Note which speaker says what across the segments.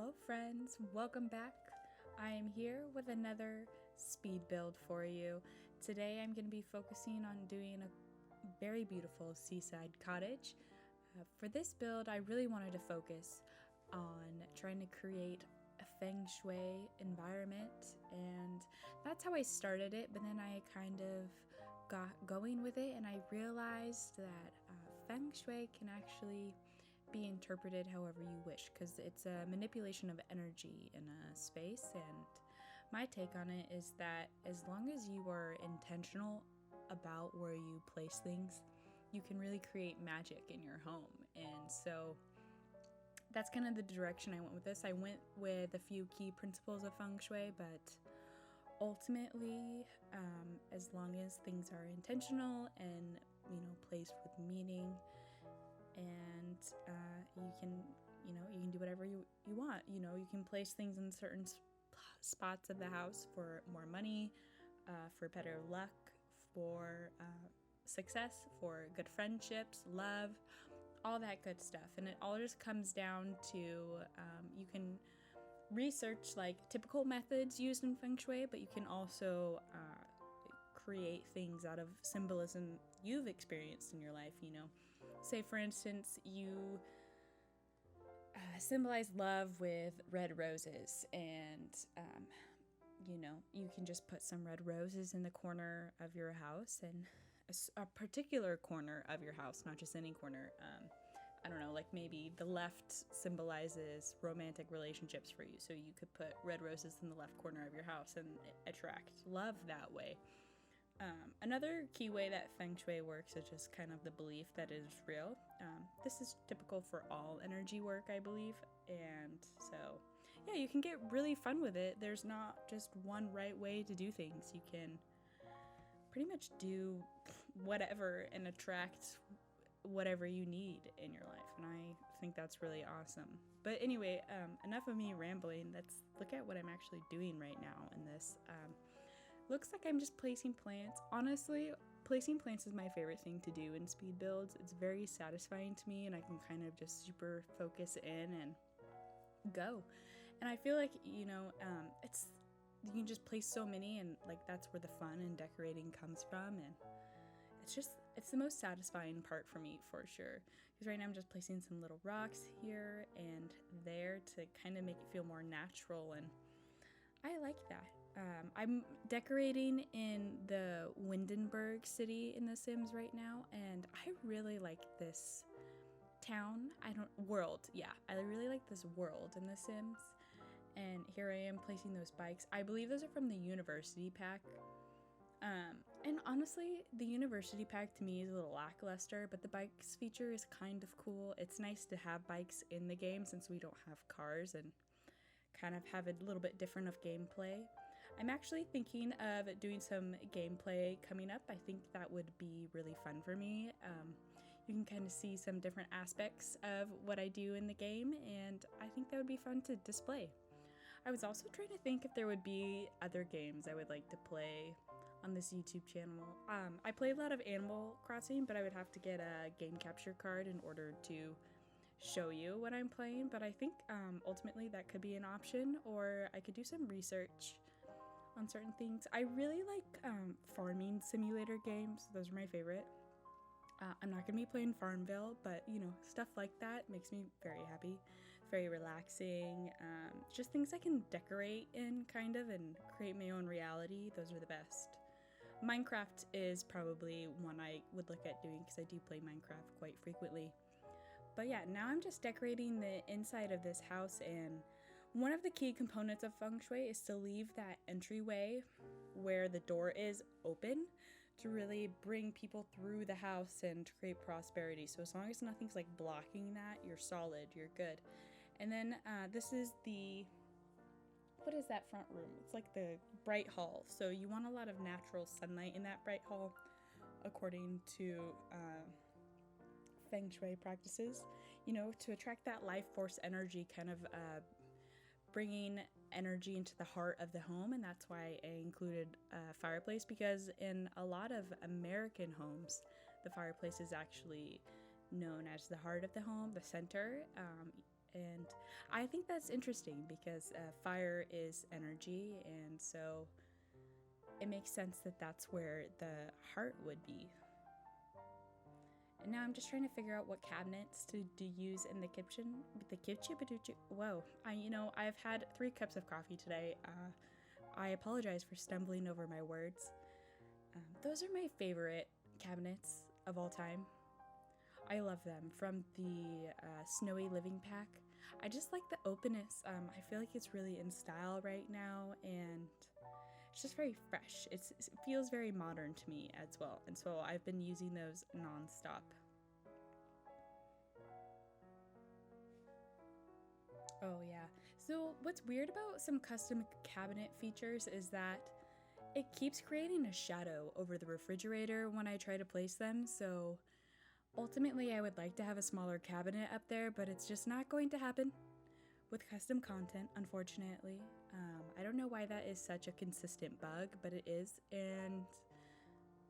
Speaker 1: Hello friends, welcome back. I am here with another speed build for you. Today I'm going to be focusing on doing a very beautiful seaside cottage. For this build I really wanted to focus on trying to create a Feng Shui environment, and that's how I started it, but then I kind of got going with it and I realized that Feng Shui can actually be interpreted however you wish, because it's a manipulation of energy in a space. And my take on it is that as long as you are intentional about where you place things, you can really create magic in your home. And so that's kind of the direction I went with this. I went with a few key principles of Feng Shui, but ultimately, as long as things are intentional and placed with meaning, and you can do whatever you want. You can place things in certain spots of the house for more money, for better luck, for success, for good friendships, love, all that good stuff. And it all just comes down to you can research like typical methods used in Feng Shui, but you can also create things out of symbolism you've experienced in your life. Say for instance you symbolize love with red roses, and you can just put some red roses in the corner of your house, and a particular corner of your house, not just any corner. I don't know, like maybe the left symbolizes romantic relationships for you, so you could put red roses in the left corner of your house and attract love that way. Another key way that Feng Shui works is just kind of the belief that it is real. This is typical for all energy work, I believe, and so yeah, you can get really fun with it. There's not just one right way to do things. You can pretty much do whatever and attract whatever you need in your life, and I think that's really awesome. But anyway, enough of me rambling. Let's look at what I'm actually doing right now in this. Looks like I'm just placing plants. Honestly, placing plants is my favorite thing to do in speed builds. It's very satisfying to me, and I can kind of just super focus in and go. And I feel like, it's, you can just place so many, and like that's where the fun and decorating comes from. And it's the most satisfying part for me, for sure. Because right now I'm just placing some little rocks here and there to kind of make it feel more natural, and I like that. I'm decorating in the Windenburg city in The Sims right now, and I really like this town. World. Yeah, I really like this world in The Sims. And here I am placing those bikes. I believe those are from the University Pack. And honestly, the University Pack to me is a little lackluster, but the bikes feature is kind of cool. It's nice to have bikes in the game since we don't have cars, and kind of have a little bit different of gameplay. I'm actually thinking of doing some gameplay coming up. I think that would be really fun for me. You can kind of see some different aspects of what I do in the game, and I think that would be fun to display. I was also trying to think if there would be other games I would like to play on this YouTube channel. I play a lot of Animal Crossing, but I would have to get a game capture card in order to show you what I'm playing, but I think ultimately that could be an option, or I could do some research on certain things. I really like farming simulator games. Those are my favorite. I'm not going to be playing Farmville, but stuff like that makes me very happy. Very relaxing. Just things I can decorate in, kind of, and create my own reality. Those are the best. Minecraft is probably one I would look at doing, because I do play Minecraft quite frequently. But yeah, now I'm just decorating the inside of this house, and one of the key components of Feng Shui is to leave that entryway where the door is open to really bring people through the house and to create prosperity. So as long as nothing's like blocking that, you're solid, you're good. And then this is what is that front room? It's like the bright hall. So you want a lot of natural sunlight in that bright hall, according to Feng Shui practices, to attract that life force energy, kind of bringing energy into the heart of the home. And that's why I included a fireplace, because in a lot of American homes, the fireplace is actually known as the heart of the home, the center. And I think that's interesting because fire is energy, and so it makes sense that that's where the heart would be. And now I'm just trying to figure out what cabinets to use in the kitchen. Whoa, I've had 3 cups of coffee today. I apologize for stumbling over my words. Those are my favorite cabinets of all time. I love them. From the Snowy Living Pack. I just like the openness. I feel like it's really in style right now, and it's just very fresh. It feels very modern to me as well, and so I've been using those nonstop. Oh yeah. So what's weird about some custom cabinet features is that it keeps creating a shadow over the refrigerator when I try to place them, so ultimately I would like to have a smaller cabinet up there, but it's just not going to happen with custom content, unfortunately. I don't know why that is such a consistent bug, but it is, and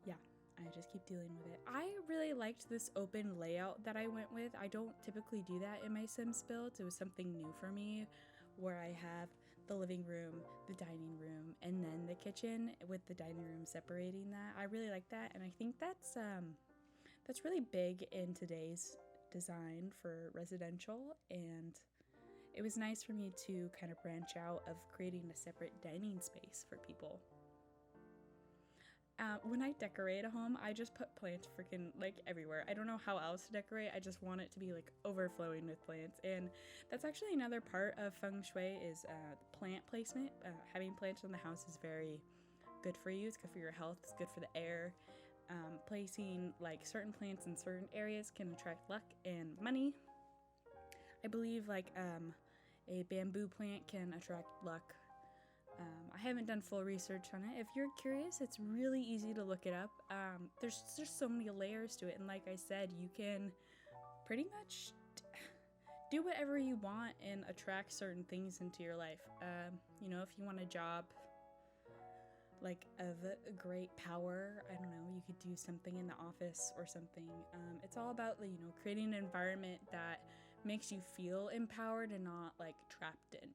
Speaker 1: yeah, I just keep dealing with it. I really liked this open layout that I went with. I don't typically do that in my Sims builds. It was something new for me, where I have the living room, the dining room, and then the kitchen, with the dining room separating that. I really like that, and I think that's really big in today's design for residential, and it was nice for me to kind of branch out of creating a separate dining space for people. When I decorate a home, I just put plants freaking like everywhere. I don't know how else to decorate. I just want it to be like overflowing with plants, and that's actually another part of Feng Shui is plant placement. Having plants in the house is very good for you. It's good for your health. It's good for the air. Placing like certain plants in certain areas can attract luck and money. I believe like a bamboo plant can attract luck. I haven't done full research on it. If you're curious, it's really easy to look it up. There's so many layers to it, and like I said, you can pretty much do whatever you want and attract certain things into your life. If you want a job like of great power, I don't know, you could do something in the office or something. It's all about creating an environment that makes you feel empowered and not like trapped in.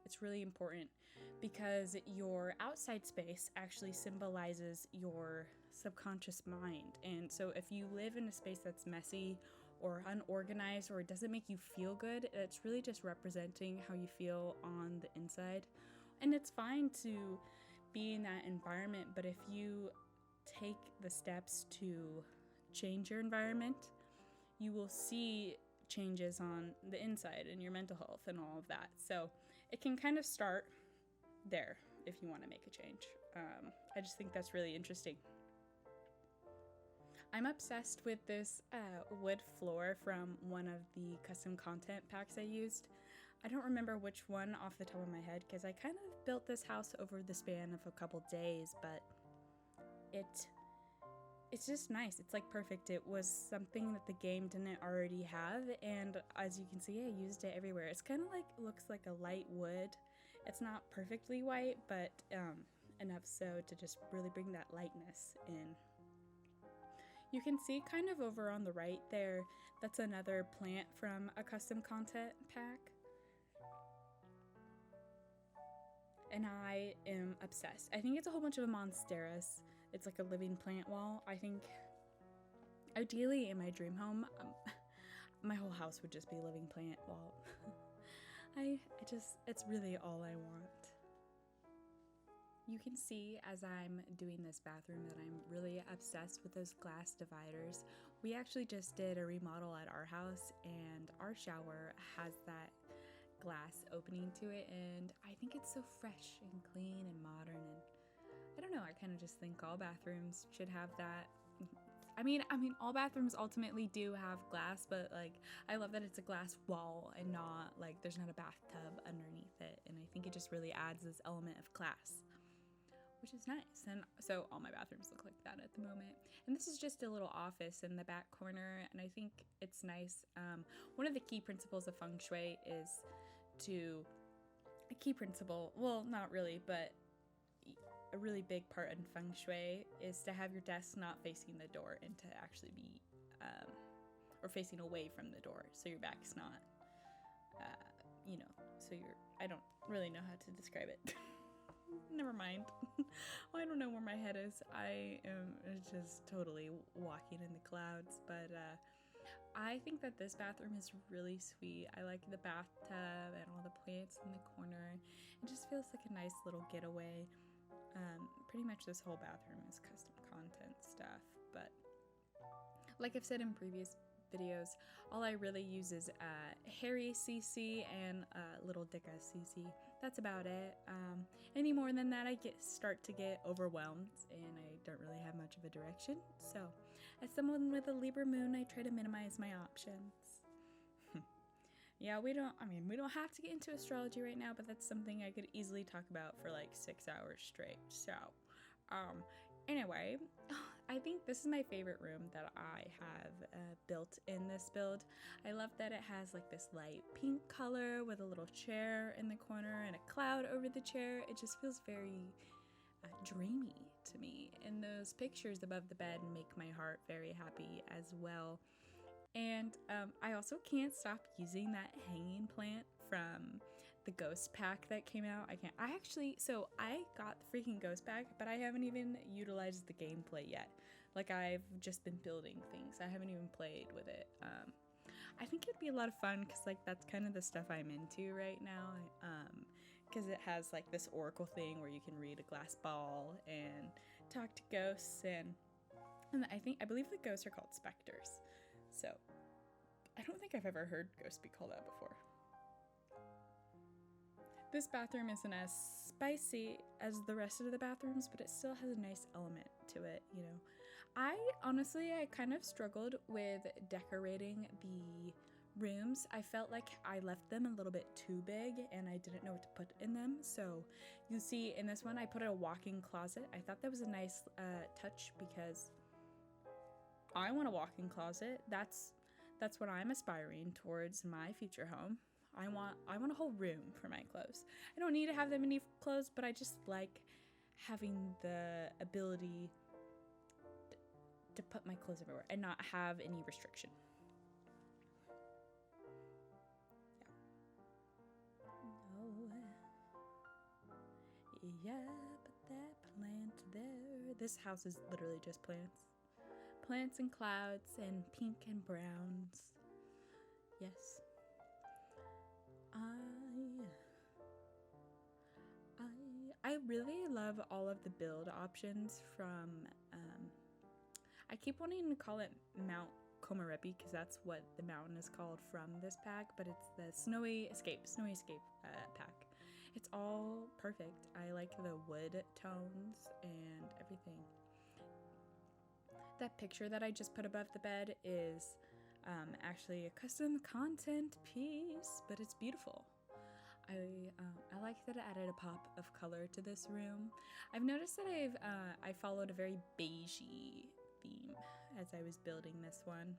Speaker 1: It's really important because your outside space actually symbolizes your subconscious mind. And so if you live in a space that's messy or unorganized or it doesn't make you feel good, it's really just representing how you feel on the inside. And it's fine to be in that environment, but if you take the steps to change your environment, you will see changes on the inside and your mental health and all of that. So it can kind of start there if you want to make a change. I just think that's really interesting. I'm obsessed with this wood floor from one of the custom content packs I used. I don't remember which one off the top of my head because I kind of built this house over the span of a couple days, but it's just nice. It's like perfect. It was something that the game didn't already have, and as you can see, I used it everywhere. It's kind of like, looks like a light wood. It's not perfectly white, but enough so to just really bring that lightness in. You can see kind of over on the right there, that's another plant from a custom content pack. And I am obsessed. I think it's a whole bunch of monsteras. It's like a living plant wall. I think ideally in my dream home, my whole house would just be a living plant wall. It's really all I want. You can see as I'm doing this bathroom that I'm really obsessed with those glass dividers. We actually just did a remodel at our house, and our shower has that glass opening to it, and I think it's so fresh and clean and modern, and I don't know, I kind of just think all bathrooms should have that. I mean all bathrooms ultimately do have glass, but like I love that it's a glass wall and not like there's not a bathtub underneath it, and I think it just really adds this element of class, which is nice. And so all my bathrooms look like that at the moment. And this is just a little office in the back corner, and I think it's nice. One of the key principles of Feng Shui is well, not really, but a really big part in Feng Shui is to have your desk not facing the door and to actually be, or facing away from the door, so your back's not you know, so I don't really know how to describe it. Never mind. Well, I don't know where my head is. I am just totally walking in the clouds, but I think that this bathroom is really sweet. I like the bathtub and all the plants in the corner. It just feels like a nice little getaway. Pretty much this whole bathroom is custom content stuff, but like I've said in previous videos, all I really use is Harry CC and Little Dicka CC. That's about it. Any more than that, I start to get overwhelmed, and I don't really have much of a direction. So, as someone with a Libra moon, I try to minimize my options. Yeah, we don't have to get into astrology right now, but that's something I could easily talk about for like 6 hours straight. So, anyway, I think this is my favorite room that I have built in this build. I love that it has like this light pink color with a little chair in the corner and a cloud over the chair. It just feels very dreamy to me, and those pictures above the bed make my heart very happy as well. And I also can't stop using that hanging plant from the ghost pack that came out. I got the freaking ghost pack, but I haven't even utilized the gameplay yet. Like, I've just been building things. I haven't even played with it. I think it'd be a lot of fun because, like, that's kind of the stuff I'm into right now. Because it has, like, this oracle thing where you can read a glass ball and talk to ghosts. And I believe the ghosts are called specters. So, I don't think I've ever heard ghosts be called that before. This bathroom isn't as spicy as the rest of the bathrooms, but it still has a nice element to it, you know. I kind of struggled with decorating the rooms. I felt like I left them a little bit too big and I didn't know what to put in them. So you see in this one, I put a walk-in closet. I thought that was a nice touch because I want a walk-in closet. That's what I'm aspiring towards my future home. I want a whole room for my clothes. I don't need to have that many clothes, but I just like having the ability to put my clothes everywhere and not have any restriction. Yeah, put that plant there. This house is literally just plants. Plants and clouds and pink and browns. Yes. I really love all of the build options from, I keep wanting to call it Mount Komorebi because that's what the mountain is called from this pack, but it's the Snowy Escape pack. It's all perfect. I like the wood tones and everything. That picture that I just put above the bed is actually a custom content piece, but it's beautiful. I like that it added a pop of color to this room. I've noticed that I followed a very beigey theme as I was building this one.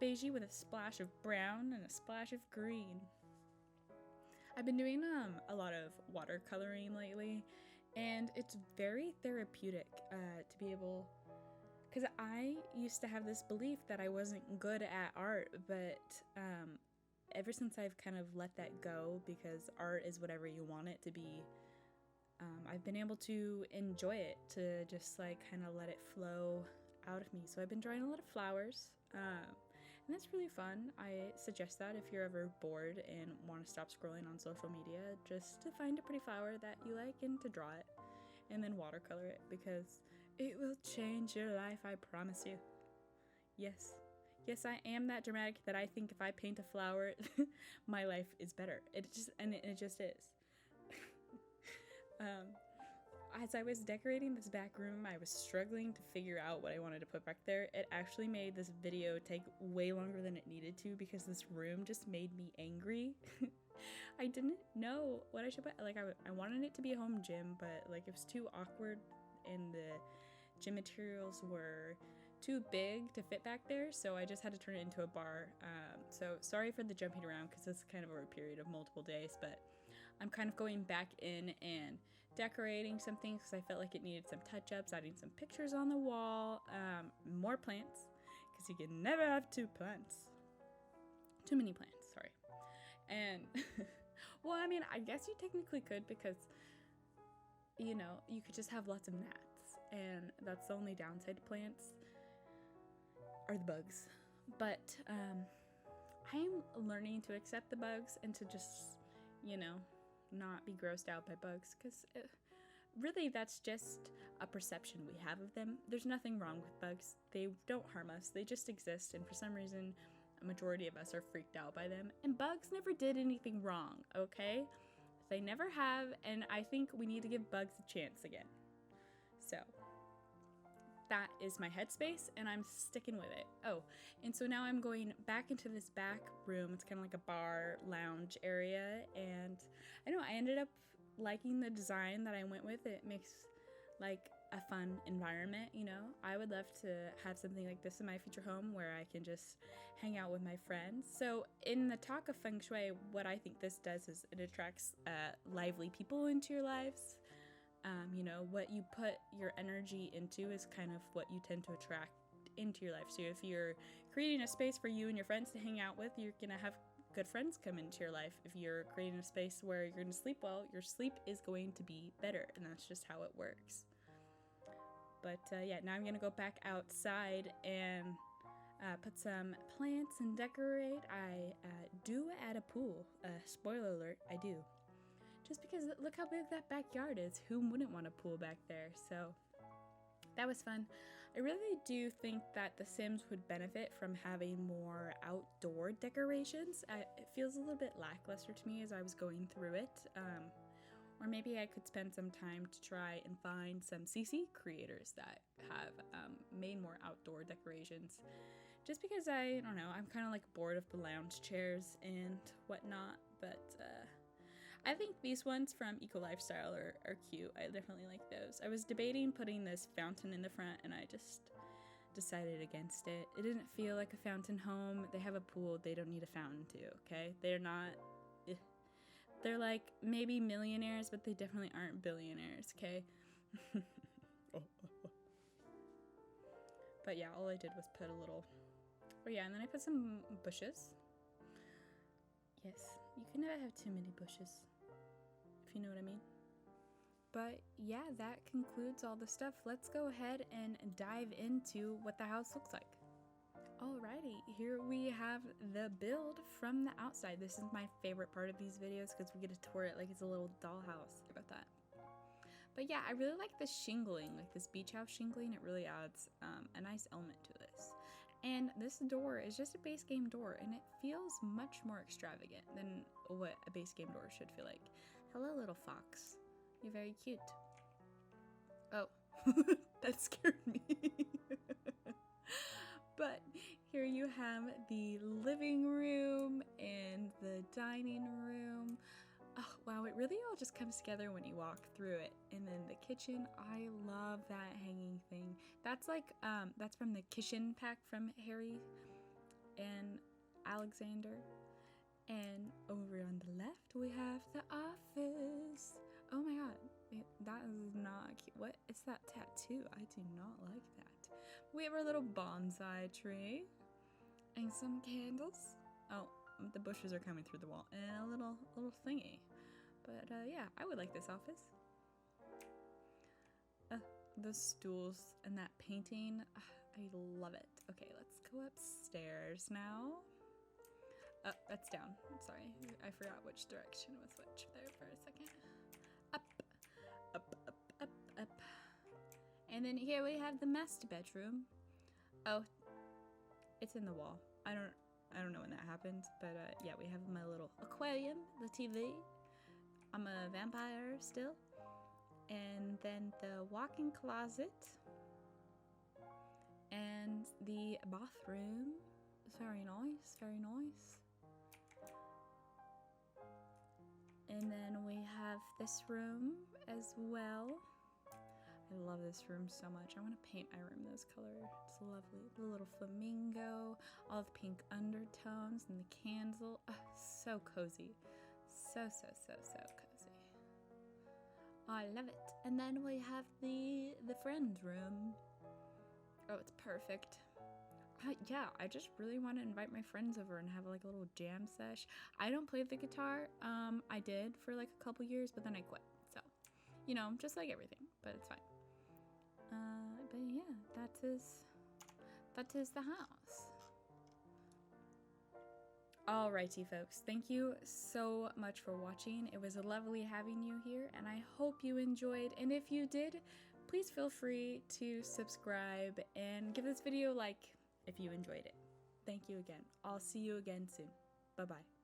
Speaker 1: Beigey with a splash of brown and a splash of green. I've been doing a lot of watercoloring lately, and it's very therapeutic to be able, because I used to have this belief that I wasn't good at art, but ever since I've kind of let that go, because art is whatever you want it to be, I've been able to enjoy it, to just like kind of let it flow out of me. So I've been drawing a lot of flowers, and that's really fun. I suggest that if you're ever bored and want to stop scrolling on social media, just to find a pretty flower that you like and to draw it, and then watercolor it, because it will change your life, I promise you. Yes, I am that dramatic that I think if I paint a flower, my life is better. It just is. As I was decorating this back room, I was struggling to figure out what I wanted to put back there. It actually made this video take way longer than it needed to because this room just made me angry. I didn't know what I should put. Like, I wanted it to be a home gym, but like it was too awkward and the gym materials were too big to fit back there, so I just had to turn it into a bar. So sorry for the jumping around because it's kind of over a period of multiple days, but I'm kind of going back in and decorating some things because I felt like it needed some touch-ups, adding some pictures on the wall, more plants, because you can never have too many plants, sorry. And well, I mean, I guess you technically could, because you know, you could just have lots of gnats, and that's the only downside to plants are the bugs. But I'm learning to accept the bugs and to just, you know, not be grossed out by bugs, because really that's just a perception we have of them. There's nothing wrong with bugs. They don't harm us. They just exist, and for some reason a majority of us are freaked out by them. And bugs never did anything wrong, okay? They never have, and I think we need to give bugs a chance again. So that is my headspace, and I'm sticking with it. Oh, and so now I'm going back into this back room. It's kind of like a bar lounge area, and I know I ended up liking the design that I went with. It makes like a fun environment, you know. I would love to have something like this in my future home where I can just hang out with my friends. So in the talk of Feng Shui, what I think this does is it attracts lively people into your lives. You know, what you put your energy into is kind of what you tend to attract into your life. So if you're creating a space for you and your friends to hang out with, you're gonna have good friends come into your life. If you're creating a space where you're gonna sleep well, your sleep is going to be better, and that's just how it works. But yeah, now I'm gonna go back outside and put some plants and decorate. I do add a pool. Spoiler alert, I do. Just because look how big that backyard is. Who wouldn't want a pool back there? So that was fun. I really do think that The Sims would benefit from having more outdoor decorations. It feels a little bit lackluster to me as I was going through it. Or maybe I could spend some time to try and find some CC creators that have made more outdoor decorations. Just because I don't know, I'm kind of like bored of the lounge chairs and whatnot, but I think these ones from Eco Lifestyle are cute. I definitely like those. I was debating putting this fountain in the front, and I just decided against it. It didn't feel like a fountain home. They have a pool. They don't need a fountain too, okay? They're not... They're like maybe millionaires, but they definitely aren't billionaires, okay? But yeah, all I did was put a little... Oh yeah, and then I put some bushes. Yes, you can never have too many bushes, if you know what I mean. But yeah, that concludes all the stuff. Let's go ahead and dive into what the house looks like. Alrighty, here we have the build from the outside. This is my favorite part of these videos because we get to tour it like it's a little dollhouse. About that. But yeah, I really like the shingling, like this beach house shingling. It really adds a nice element to this. And this door is just a base game door, and it feels much more extravagant than what a base game door should feel like. Hello, little fox. You're very cute. Oh, that scared me. But here you have the living room and the dining room. Oh, wow, it really all just comes together when you walk through it. And then the kitchen, I love that hanging thing. That's like, that's from the kitchen pack from Harry and Alexander. And over on the left, we have the office. Oh my god, that is not cute. What is that tattoo? I do not like that. We have our little bonsai tree and some candles. Oh, the bushes are coming through the wall, and a little thingy. But yeah, I would like this office. The stools and that painting, I love it. Okay, let's go upstairs now. That's down. Sorry, I forgot which direction was which there for a second. Up, up, up, up, up. And then here we have the master bedroom. Oh, it's in the wall. I don't know when that happened, but yeah, we have my little aquarium, the TV. I'm a vampire still. And then the walk-in closet. And the bathroom. Very nice, very nice. And then we have this room as well. I love this room so much. I want to paint my room this color. It's lovely. The little flamingo, all the pink undertones, and the candle. Oh, so cozy. So cozy. I love it. And then we have the friend room. Oh, it's perfect. yeah, I just really want to invite my friends over and have like a little jam sesh. I don't play the guitar. I did for like a couple years, but then I quit. So, you know, just like everything, but it's fine. But yeah, that is the house. Alrighty, folks. Thank you so much for watching. It was lovely having you here, and I hope you enjoyed. And if you did, please feel free to subscribe and give this video a like if you enjoyed it. Thank you again. I'll see you again soon. Bye-bye.